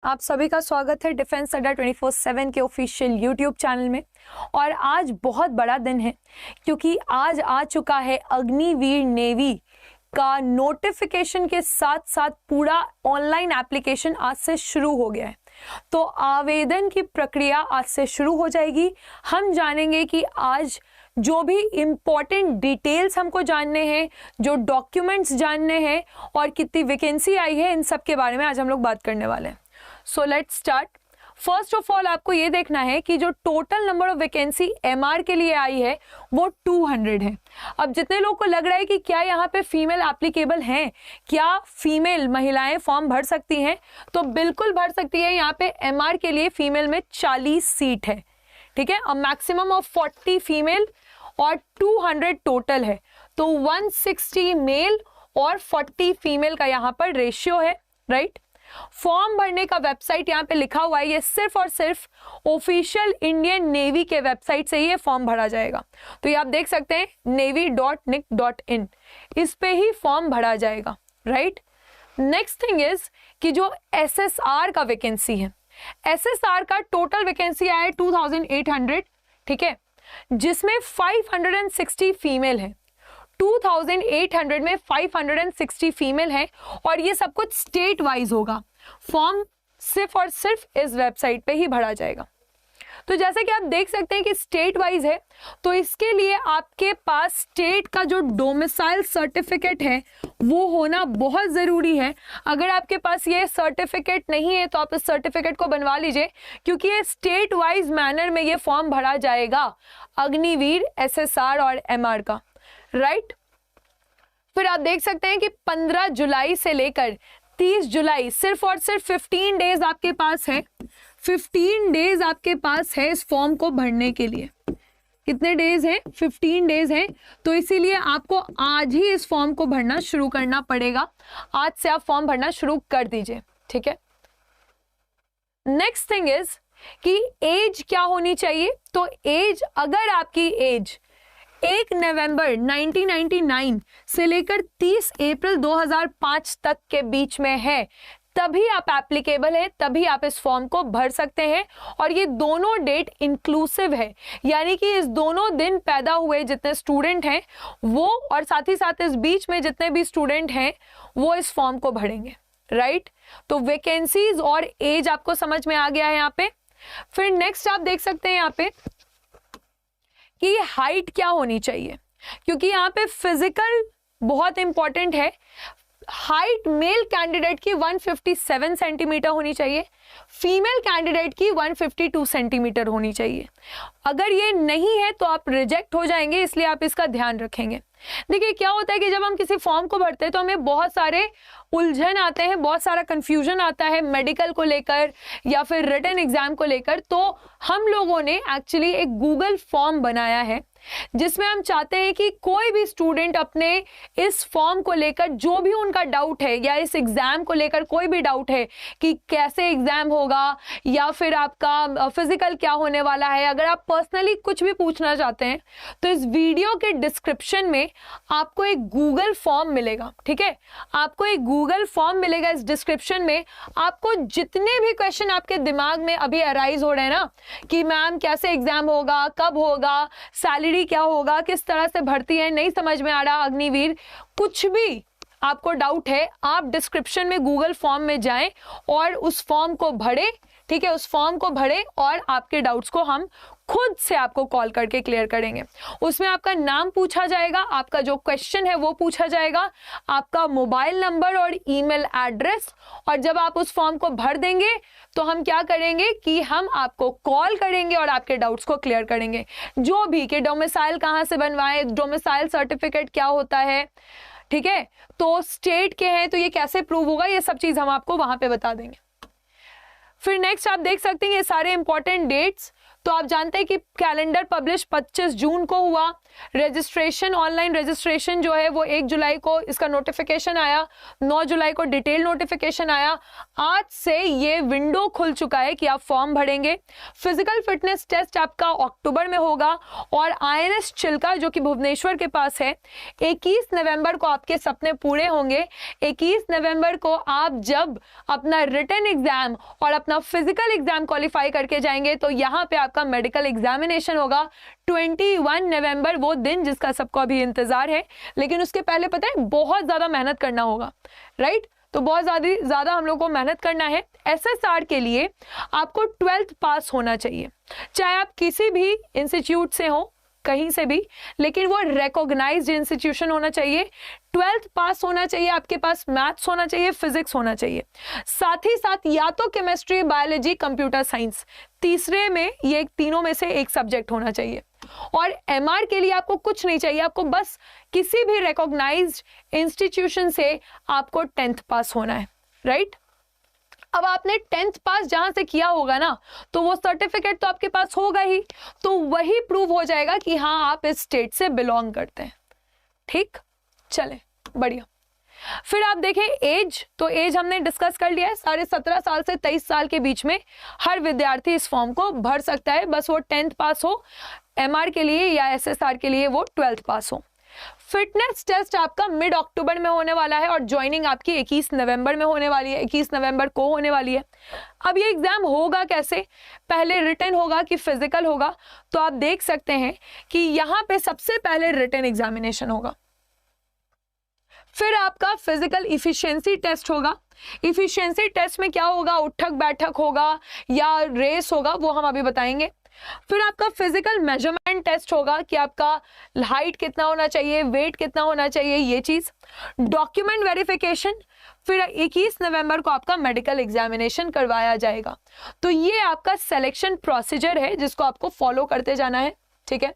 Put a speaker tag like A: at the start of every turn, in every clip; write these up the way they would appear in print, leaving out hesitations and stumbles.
A: आप सभी का स्वागत है डिफेंस अड्डा 24/7 के ऑफिशियल यूट्यूब चैनल में। और आज बहुत बड़ा दिन है क्योंकि आज आ चुका है अग्निवीर नेवी का नोटिफिकेशन के साथ साथ पूरा ऑनलाइन एप्लीकेशन आज से शुरू हो गया है। तो आवेदन की प्रक्रिया आज से शुरू हो जाएगी। हम जानेंगे कि आज जो भी इम्पोर्टेंट डिटेल्स हमको जानने हैं, जो डॉक्यूमेंट्स जानने हैं और कितनी वैकेंसी आई है, इन सब के बारे में आज हम लोग बात करने वाले हैं। So let's start. First of all आपको ये देखना है कि जो total number of vacancy MR के लिए आई है वो 200 है। अब जितने लोगों को लग रहा है कि क्या यहाँ पे फीमेल एप्लीकेबल हैं, क्या फीमेल महिलाएं फॉर्म भर सकती हैं, तो बिल्कुल भर सकती है। यहाँ पे एमआर के लिए फीमेल में 40 सीट है, ठीक है। अब मैक्सिमम ऑफ 40 फीमेल और 200 टोटल है, तो 160 मेल और 40 फीमेल का यहाँ पर रेशियो है, राइट। फॉर्म भरने का वेबसाइट यहाँ पे लिखा हुआ है, ये सिर्फ और सिर्फ ऑफिशियल इंडियन नेवी के वेबसाइट से ही ये फॉर्म भरा जाएगा। तो ये आप देख सकते हैं navy.nic.in, इस पे ही फॉर्म भरा जाएगा, राइट। नेक्स्ट थिंग इज कि जो एसएसआर का वैकेंसी है, एसएसआर का टोटल वैकेंसी आया है 2800, ठीक है, जिसमें 560 फीमेल है। 2800 में 560 फीमेल है और ये सब कुछ स्टेट वाइज होगा। फॉर्म सिर्फ और सिर्फ इस वेबसाइट पे ही भरा जाएगा। तो जैसे कि आप देख सकते हैं कि स्टेट वाइज है, तो इसके लिए आपके पास स्टेट का जो डोमिसाइल सर्टिफिकेट है वो होना बहुत जरूरी है। अगर आपके पास ये सर्टिफिकेट नहीं है तो आप इस सर्टिफिकेट को बनवा लीजिए, क्योंकि ये स्टेट वाइज मैनर में ये फॉर्म भरा जाएगा अग्निवीर, एसएसआर और एमआर का, राइट। फिर आप देख सकते हैं कि 15 जुलाई से लेकर 30 जुलाई सिर्फ और सिर्फ 15 डेज आपके पास है। 15 डेज आपके पास है इस फॉर्म को भरने के लिए। कितने डेज हैं? 15 डेज हैं। तो इसीलिए आपको आज ही इस फॉर्म को भरना शुरू करना पड़ेगा। आज से आप फॉर्म भरना शुरू कर दीजिए, ठीक है। नेक्स्ट थिंग इज कि एज क्या होनी चाहिए। तो एज, अगर आपकी एज 1 नवंबर 1999 से लेकर 30 अप्रैल 2005 तक के बीच में है, तभी आप एप्लीकेबल है, तभी आप इस फॉर्म को भर सकते हैं। और ये दोनों डेट इंक्लूसिव है, यानी कि इस दोनों दिन पैदा हुए जितने स्टूडेंट हैं वो, और साथ ही साथ इस बीच में जितने भी स्टूडेंट हैं वो इस फॉर्म को भरेंगे, राइट। तो वैकेंसीज और एज आपको समझ में आ गया है यहाँ पे। फिर नेक्स्ट आप देख सकते हैं यहाँ पे कि हाइट क्या होनी चाहिए, क्योंकि यहाँ पे फिजिकल बहुत इंपॉर्टेंट है। हाइट मेल कैंडिडेट की 157 सेंटीमीटर होनी चाहिए, फीमेल कैंडिडेट की 152 सेंटीमीटर होनी चाहिए। अगर ये नहीं है तो आप रिजेक्ट हो जाएंगे, इसलिए आप इसका ध्यान रखेंगे। देखिए क्या होता है कि जब हम किसी फॉर्म को भरते हैं तो हमें बहुत सारे उलझन आते हैं, बहुत सारा कंफ्यूजन आता है मेडिकल को लेकर या फिर रिटन एग्जाम को लेकर। तो हम लोगों ने एक्चुअली एक गूगल फॉर्म बनाया है जिसमें हम चाहते हैं कि कोई भी स्टूडेंट अपने इस फॉर्म को लेकर जो भी उनका डाउट है या इस एग्जाम को लेकर कोई भी डाउट है कि कैसे एग्जाम होगा या फिर आपका फिजिकल क्या होने वाला है, अगर आप पर्सनली कुछ भी पूछना चाहते हैं तो इस वीडियो के डिस्क्रिप्शन में आपको एक गूगल फॉर्म मिलेगा, ठीक है। आपको एक गूगल फॉर्म मिलेगा इस डिस्क्रिप्शन में। आपको जितने भी क्वेश्चन आपके दिमाग में अभी अराइज हो रहे हैं ना कि मैम कैसे एग्जाम होगा, कब होगा, सैलरी क्या होगा, किस तरह से भर्ती है, नहीं समझ में आ रहा अग्निवीर, कुछ भी आपको डाउट है, आप डिस्क्रिप्शन में गूगल फॉर्म में जाएं और उस फॉर्म को भरें, ठीक है। उस फॉर्म को भरें और आपके डाउट्स को हम खुद से आपको कॉल करके क्लियर करेंगे। उसमें आपका नाम पूछा जाएगा, आपका जो क्वेश्चन है वो पूछा जाएगा, आपका मोबाइल नंबर और ईमेल एड्रेस, और जब आप उस फॉर्म को भर देंगे तो हम क्या करेंगे कि हम आपको कॉल करेंगे और आपके डाउट्स को क्लियर करेंगे। जो भी कि डोमिसाइल कहाँ से बनवाएं, डोमिसाइल सर्टिफिकेट क्या होता है, ठीक है, तो स्टेट के हैं तो ये कैसे प्रूव होगा, ये सब चीज हम आपको वहां पे बता देंगे। फिर नेक्स्ट आप देख सकते हैं ये सारे इंपॉर्टेंट डेट्स। तो आप जानते हैं कि कैलेंडर पब्लिश 25 जून को हुआ, रजिस्ट्रेशन, ऑनलाइन रजिस्ट्रेशन जो है वो 1 जुलाई को इसका नोटिफिकेशन आया, 9 जुलाई को डिटेल नोटिफिकेशन आया। आज से ये विंडो खुल चुका है कि आप फॉर्म भरेंगे। फिजिकल फिटनेस टेस्ट आपका अक्टूबर में होगा और INS चिल्का जो कि भुवनेश्वर के पास है, 21 नवंबर को आपके सपने पूरे होंगे। 21 नवंबर को आप जब अपना रिटन एग्जाम और अपना फिजिकल एग्जाम क्वालिफाई करके जाएंगे तो यहाँ पे आपका मेडिकल एग्जामिनेशन होगा। 21 नवंबर वो दिन जिसका सबको अभी इंतजार है, लेकिन उसके पहले पता है बहुत ज्यादा मेहनत करना होगा, राइट? तो बहुत ज्यादा हम लोग को मेहनत करना है। SSR के लिए आपको 12th पास होना चाहिए, चाहे आप किसी भी इंस्टीट्यूट से हो, कहीं से भी, लेकिन वो रिकॉग्नाइज्ड इंस्टीट्यूशन होना चाहिए। 12th पास होना चाहिए, आपके पास मैथ्स होना चाहिए, फिजिक्स होना चाहिए, साथ ही साथ या तो केमिस्ट्री, बायोलॉजी, कंप्यूटर साइंस, तीसरे में ये तीनों में से एक सब्जेक्ट होना चाहिए। और MR के लिए आपको कुछ नहीं चाहिए, आपको बस किसी भी रिकॉग्नाइज्ड इंस्टीट्यूशन से आपको 10th पास होना है, राइट? अब आपने 10th पास जहां से किया होगा ना, तो वो सर्टिफिकेट तो आपके पास होगा ही, तो वही प्रूव हो जाएगा कि हाँ आप इस स्टेट से बिलोंग करते हैं। ठीक, चले बढ़िया। फिर आप देखें एज, तो एज हमने डिस्कस कर लिया है, 17.5 साल से 23 साल के बीच में हर विद्यार्थी इस फॉर्म को भर सकता है, बस वो 10th पास हो MR के लिए या SSR के लिए वो 12th पास हो। फिटनेस टेस्ट आपका मिड अक्टूबर में होने वाला है और ज्वाइनिंग आपकी 21 नवंबर में होने वाली है, 21 नवंबर को होने वाली है। अब ये एग्जाम होगा कैसे, पहले रिटन होगा कि फिजिकल होगा? तो आप देख सकते हैं कि यहाँ पे सबसे पहले रिटन एग्जामिनेशन होगा, फिर आपका फिजिकल इफिशिएंसी टेस्ट होगा। इफिशिएंसी टेस्ट में क्या होगा, उठक बैठक होगा या रेस होगा, वो हम अभी बताएंगे। फिर आपका फिजिकल मेजरमेंट टेस्ट होगा कि आपका हाइट कितना होना चाहिए, वेट कितना होना चाहिए, ये चीज। डॉक्यूमेंट वेरिफिकेशन, फिर 21 नवंबर को आपका मेडिकल एग्जामिनेशन करवाया जाएगा। तो ये आपका सिलेक्शन प्रोसीजर है जिसको आपको फॉलो करते जाना है, ठीक है।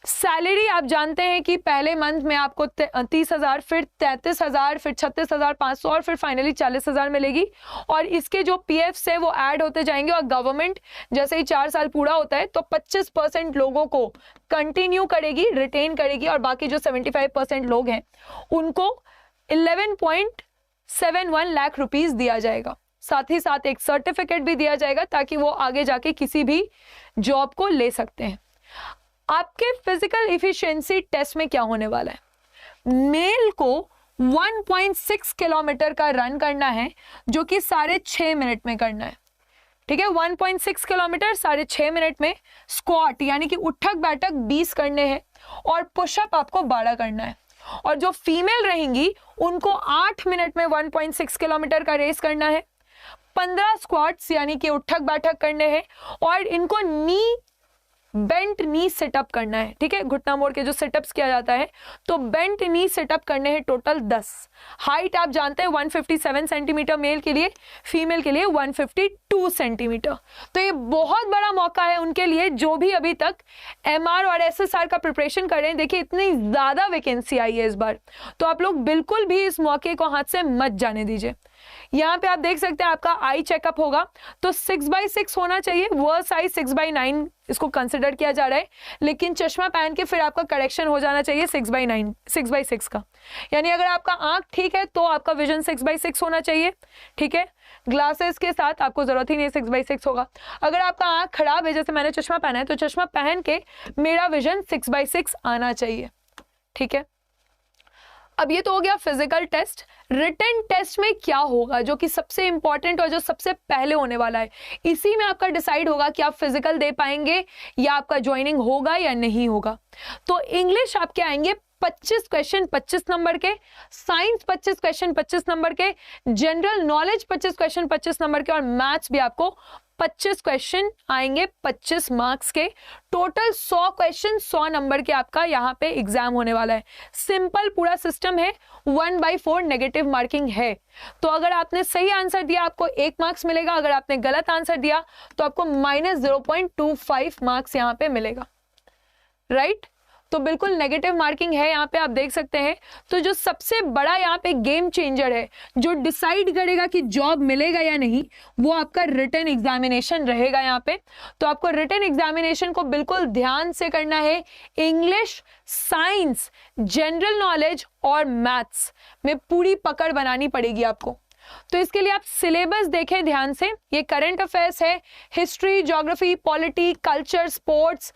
A: सैलरी आप जानते हैं कि पहले मंथ में आपको 30,000, फिर 33,000, फिर 36,500 और फिर फाइनली 40,000 मिलेगी। और इसके जो PFs है वो ऐड होते जाएंगे और गवर्नमेंट जैसे ही 4 साल पूरा होता है तो 25% लोगों को कंटिन्यू करेगी, रिटेन करेगी, और बाकी जो 75% लोग हैं उनको 11.71 लाख रुपीज दिया जाएगा। साथ ही साथ एक सर्टिफिकेट भी दिया जाएगा ताकि वो आगे जाके किसी भी जॉब को ले सकते हैं। आपके फिजिकल इफिशिएंसी टेस्ट में क्या होने वाला है, मेल को 1.6 किलोमीटर का रन करना है जो कि 6.5 मिनट में करना है, ठीक है। 1.6 किलोमीटर 6.5 मिनट में। स्क्वाट यानी कि उठक बैठक 20 करने हैं और पुशअप आपको 12 करना है। और जो फीमेल रहेंगी उनको 8 मिनट में 1.6 किलोमीटर का रेस करना है, 15 स्क्वाट्स यानी कि उठक बैठक करने हैं और इनको बेंट नी सेटअप करना है, ठीक है। घुटना मोड़ के जो सेटअप्स किया जाता है तो बेंट नी सेटअप करने हैं टोटल 10। हाइट आप जानते हैं 157 सेंटीमीटर मेल के लिए, फीमेल के लिए 152 सेंटीमीटर। तो ये बहुत बड़ा मौका है उनके लिए जो भी अभी तक MR और SSR का प्रिपरेशन कर रहे हैं। देखिए इतनी ज्यादा वैकेंसी आई है इस बार, तो आप लोग बिल्कुल भी इस मौके को हाथ से मत जाने दीजिए। यहाँ पे आप देख सकते हैं आपका आई चेकअप होगा तो 6/6 होना चाहिए, वो साइज 6/9 इसको कंसिडर किया जा रहा है, लेकिन चश्मा पहन के फिर आपका करेक्शन हो जाना चाहिए 6/6 का। यानी अगर आपका आंख ठीक है तो आपका विजन 6/6 होना चाहिए, ठीक है। ग्लासेस के साथ आपको जरूरत ही नहीं 6/6 होगा। अगर आपका आंख खराब है, जैसे मैंने चश्मा पहना है, तो चश्मा पहन के मेरा विजन 6/6 आना चाहिए, ठीक है। अब ये तो हो गया फिजिकल टेस्ट। रिटन टेस्ट में क्या होगा जो कि सबसे इंपॉर्टेंट और जो सबसे पहले होने वाला है, इसी में आपका डिसाइड होगा कि आप फिजिकल दे पाएंगे या आपका ज्वाइनिंग होगा या नहीं होगा। तो इंग्लिश आपके आएंगे 25 क्वेश्चन 25 नंबर के, साइंस 25 क्वेश्चन 25 नंबर के, जनरल नॉलेज 25 क्वेश्चन 25 नंबर के और मैथ्स भी आपको 25 क्वेश्चन आएंगे 25 मार्क्स के। टोटल 100 क्वेश्चन 100 नंबर के आपका यहाँ पे एग्जाम होने वाला है। सिंपल पूरा सिस्टम है, 1/4 नेगेटिव मार्किंग है। तो अगर आपने सही आंसर दिया आपको 1 मार्क्स मिलेगा, अगर आपने गलत आंसर दिया तो आपको -0.25 मार्क्स यहाँ पे मिलेगा, राइट। तो बिल्कुल नेगेटिव मार्किंग है यहाँ पे, आप देख सकते हैं। तो जो सबसे बड़ा यहाँ पे गेम चेंजर है, जो डिसाइड करेगा कि जॉब मिलेगा या नहीं, वो आपका रिटन एग्जामिनेशन रहेगा यहाँ पे। तो आपको रिटन एग्जामिनेशन को बिल्कुल ध्यान से करना है। इंग्लिश, साइंस, जनरल नॉलेज और मैथ्स में पूरी पकड़ बनानी पड़ेगी आपको। तो इसके लिए आप सिलेबस देखें ध्यान से। ये करंट अफेयर्स है, history, geography, polity, culture, sports,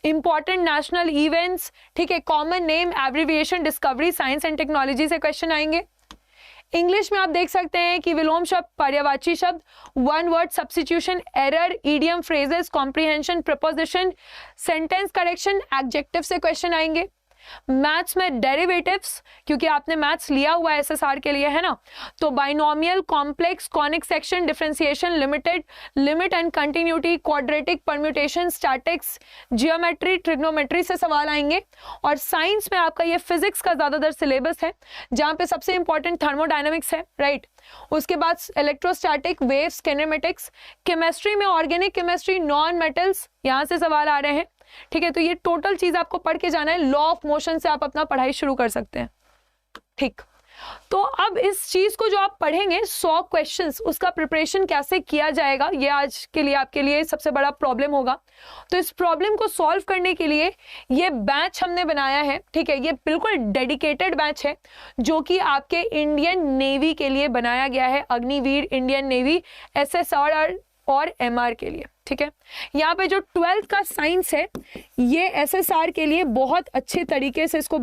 A: important national events, ठीक है, common name, abbreviation, discovery, science and technology से क्वेश्चन आएंगे। इंग्लिश में आप देख सकते हैं कि विलोम शब्द, पर्यायवाची शब्द, one word substitution, error, idiom, phrases, comprehension, preposition, sentence correction, adjective से क्वेश्चन आएंगे। मैथ्स में डेरिवेटिव्स, क्योंकि आपने मैथ्स लिया हुआ है एसएसआर के लिए, है ना, तो binomial, complex, conic section, differentiation, limited, limit and continuity, quadratic, permutation, statics, geometry, trigonometry से सवाल आएंगे। और साइंस में आपका ये फिजिक्स का ज्यादातर सिलेबस है, जहां पे सबसे इंपॉर्टेंट थर्मोडायनेमिक्स है, राइट। उसके बाद इलेक्ट्रोस्टैटिक, वेव्स, किनेमेटिक्स। केमिस्ट्री में ऑर्गेनिक केमिस्ट्री, नॉन मेटल्स, यहां से सवाल आ रहे हैं, ठीक है। तो ये टोटल चीज आपको पढ़ के जाना है। लॉ ऑफ मोशन से आप अपना पढ़ाई शुरू कर सकते हैं, ठीक। तो अब इस चीज को जो आप पढ़ेंगे 100 क्वेश्चंस, उसका प्रिपरेशन कैसे किया जाएगा, ये आज के लिए आपके लिए सबसे बड़ा प्रॉब्लम होगा। तो इस प्रॉब्लम को सॉल्व करने के लिए ये बैच हमने बनाया है, ठीक है। ये बिल्कुल डेडिकेटेड बैच है जो कि आपके इंडियन नेवी के लिए बनाया गया है, अग्निवीर इंडियन नेवी, SSR और MR के लिए, ठीक है। यहाँ पे जो 12th का साइंस है, ये SSR के लिए बहुत अच्छे तरीके से इसको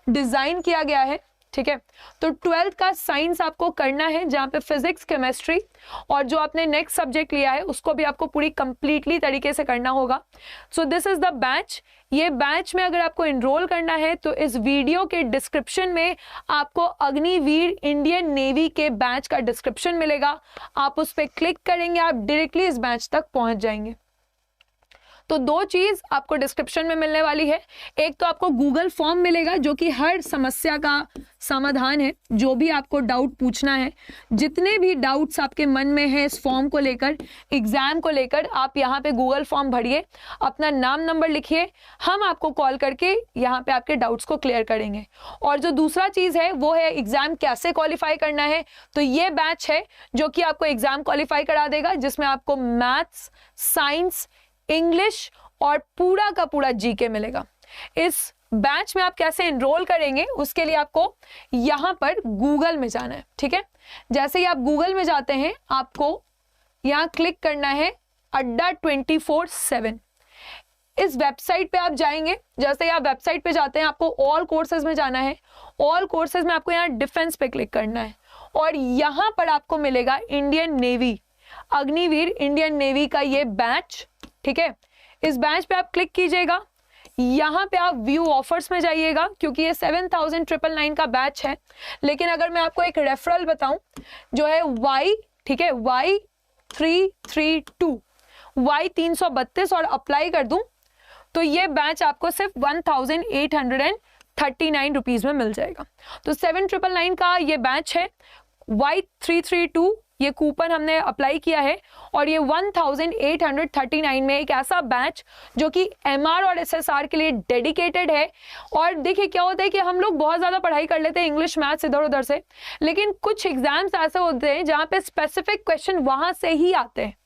A: डिजाइन किया गया है, ठीक है। तो 12th का साइंस आपको करना है, जहाँ पे फिजिक्स, केमिस्ट्री और जो आपने नेक्स्ट सब्जेक्ट लिया है उसको भी आपको पूरी कंप्लीटली तरीके से करना होगा। So this is the batch. ये बैच में अगर आपको एनरोल करना है तो इस वीडियो के डिस्क्रिप्शन में आपको अग्निवीर इंडियन नेवी के बैच का डिस्क्रिप्शन मिलेगा। आप उस पर क्लिक करेंगे, आप डायरेक्टली इस बैच तक पहुंच जाएंगे। तो दो चीज आपको डिस्क्रिप्शन में मिलने वाली है। एक तो आपको गूगल फॉर्म मिलेगा जो कि हर समस्या का समाधान है, जो भी आपको डाउट पूछना है, जितने भी डाउट्स आपके मन में है इस फॉर्म को लेकर, एग्जाम को लेकर, आप यहाँ पे गूगल फॉर्म भरिए, अपना नाम नंबर लिखिए, हम आपको कॉल करके यहाँ पे आपके डाउट्स को क्लियर करेंगे। और जो दूसरा चीज है वो है एग्जाम कैसे क्वालिफाई करना है। तो ये बैच है जो कि आपको एग्जाम क्वालिफाई करा देगा, जिसमें आपको मैथ्स, साइंस, इंग्लिश और पूरा का पूरा जीके मिलेगा। इस बैच में आप कैसे एनरोल करेंगे उसके लिए आपको यहां पर गूगल में जाना है, ठीक है। जैसे ही आप गूगल में जाते हैं, आपको यहां क्लिक करना है अड्डा 24/7। इस वेबसाइट पे आप जाएंगे। जैसे ही आप वेबसाइट पे जाते हैं, आपको ऑल कोर्सेज में जाना है। ऑल कोर्सेज में आपको यहाँ डिफेंस पे क्लिक करना है और यहां पर आपको मिलेगा Indian navy, Agniveer Indian navy का ये बैच, ठीक है। इस बैच पे आप क्लिक कीजिएगा, यहां पे आप व्यू ऑफर्स में जाइएगा, क्योंकि ये 7,999 का बैच है। लेकिन अगर मैं आपको एक रेफरल बताऊं जो है Y, ठीक है, Y332, Y332 और अप्लाई कर दूं तो ये बैच आपको सिर्फ 1,839 रुपीज में मिल जाएगा। तो 7,999 का ये बैच है, Y332 ये कूपन हमने अप्लाई किया है और ये 1,839 में एक ऐसा बैच जो कि MR और SSR के लिए डेडिकेटेड है। और देखिए क्या होता है कि हम लोग बहुत ज़्यादा पढ़ाई कर लेते हैं इंग्लिश मैथ्स इधर उधर से, लेकिन कुछ एग्जाम्स ऐसे होते हैं जहाँ पे स्पेसिफिक क्वेश्चन वहाँ से ही आते हैं।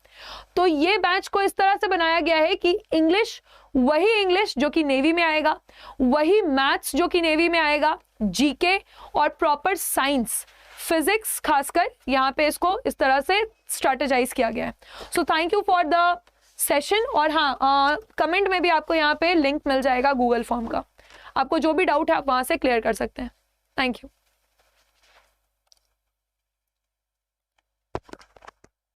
A: तो ये बैच को इस तरह से बनाया गया है कि इंग्लिश, वही इंग्लिश जो कि नेवी में आएगा, वही मैथ्स जो कि नेवी में आएगा, जीके और प्रॉपर साइंस, फिजिक्स खासकर यहाँ पे इसको इस तरह से स्ट्रेटेजाइज किया गया है। So thank you for the session. और हाँ, कमेंट में भी आपको यहाँ पे लिंक मिल जाएगा गूगल फॉर्म का, आपको जो भी डाउट है आप वहाँ से क्लियर कर सकते हैं। Thank you.